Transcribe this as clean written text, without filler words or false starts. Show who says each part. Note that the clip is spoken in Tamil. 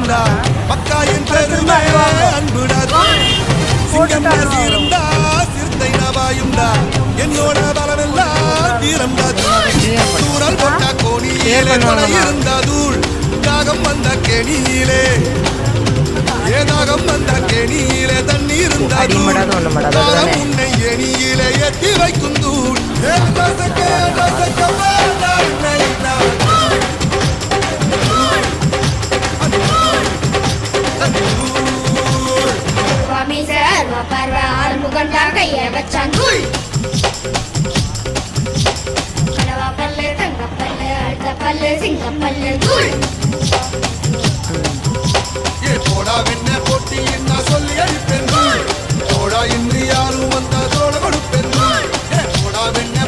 Speaker 1: வாயுண்டா பக்காயின் பெருமை அன்புடா சிங்கம் இருந்தா சிறுத்தை வாயுண்டா என்னோட பலமெல்லாம் வீரம்டா தூரல் போட்டா கோணியிலே கொலை இருந்தா தூள் தாகம் வந்த கெணியிலே ஏதாகம் வந்த கெணியிலே தண்ணி இருந்தா தூள் உன்னை எணியிலே எத்தி வைக்கும் தூள்
Speaker 2: கைய வச்சான் தூள் கலவா பல்லு தங்க பல்லு அடுத்த பல்லு சிங்க பல்லு தூள்
Speaker 1: போடா வெண்ண போட்டி என்ன சொல்லி அடிப்பேன் போடா இன்று யாரும் வந்தா தோட கொடுப்பேன் போடா வெண்ண